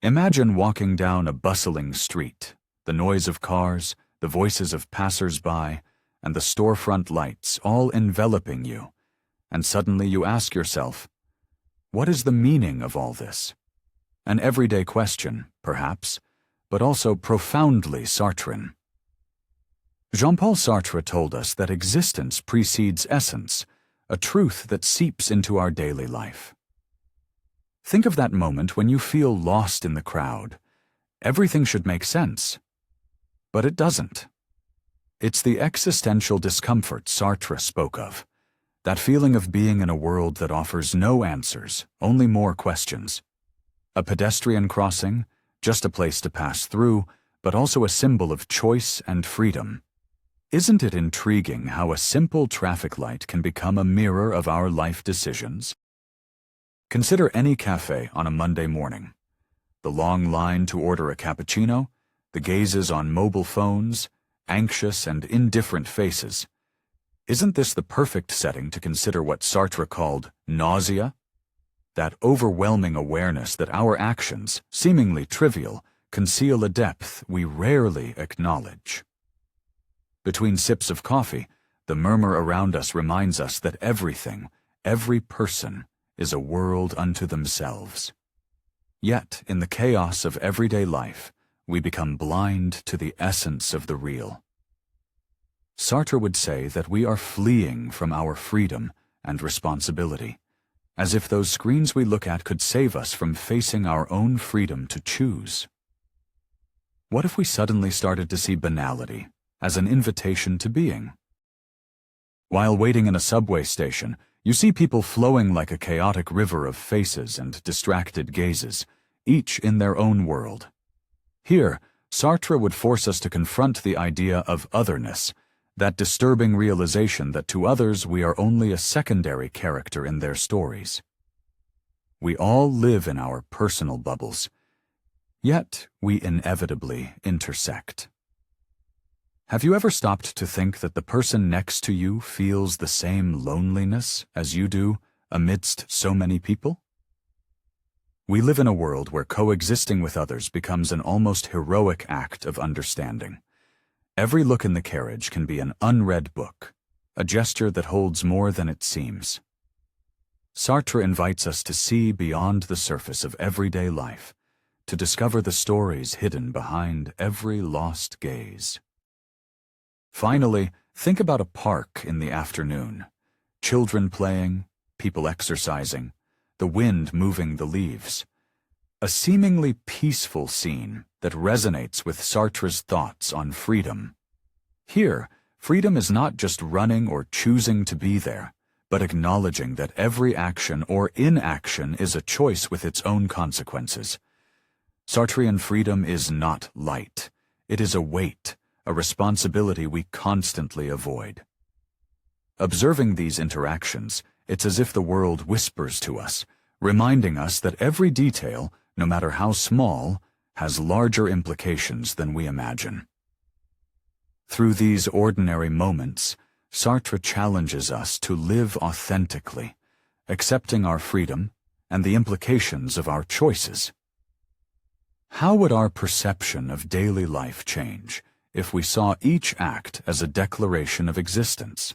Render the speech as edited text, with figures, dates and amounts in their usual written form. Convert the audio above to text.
Imagine walking down a bustling street, the noise of cars, the voices of passers-by, and the storefront lights all enveloping you, and suddenly you ask yourself, what is the meaning of all this? An everyday question, perhaps, but also profoundly Sartrean. Jean-Paul Sartre told us that existence precedes essence, a truth that seeps into our daily life. Think of that moment when you feel lost in the crowd. Everything should make sense. But it doesn't. It's the existential discomfort Sartre spoke of, that feeling of being in a world that offers no answers, only more questions. A pedestrian crossing, just a place to pass through, but also a symbol of choice and freedom. Isn't it intriguing how a simple traffic light can become a mirror of our life decisions? Consider any cafe on a Monday morning. The long line to order a cappuccino, the gazes on mobile phones, anxious and indifferent faces. Isn't this the perfect setting to consider what Sartre called nausea? That overwhelming awareness that our actions, seemingly trivial, conceal a depth we rarely acknowledge. Between sips of coffee, the murmur around us reminds us that everything, every person, is a world unto themselves. Yet, in the chaos of everyday life, we become blind to the essence of the real. Sartre would say that we are fleeing from our freedom and responsibility, as if those screens we look at could save us from facing our own freedom to choose. What if we suddenly started to see banality as an invitation to being? While waiting in a subway station, you see people flowing like a chaotic river of faces and distracted gazes, each in their own world. Here, Sartre would force us to confront the idea of otherness, that disturbing realization that to others we are only a secondary character in their stories. We all live in our personal bubbles, yet we inevitably intersect. Have you ever stopped to think that the person next to you feels the same loneliness as you do amidst so many people? We live in a world where coexisting with others becomes an almost heroic act of understanding. Every look in the carriage can be an unread book, a gesture that holds more than it seems. Sartre invites us to see beyond the surface of everyday life, to discover the stories hidden behind every lost gaze. Finally, think about a park in the afternoon. Children playing, people exercising, the wind moving the leaves. A seemingly peaceful scene that resonates with Sartre's thoughts on freedom. Here, freedom is not just running or choosing to be there, but acknowledging that every action or inaction is a choice with its own consequences. Sartrean freedom is not light. It is a weight, a responsibility we constantly avoid. Observing these interactions, it's as if the world whispers to us, reminding us that every detail, no matter how small, has larger implications than we imagine. Through these ordinary moments, Sartre challenges us to live authentically, accepting our freedom and the implications of our choices. How would our perception of daily life change if we saw each act as a declaration of existence?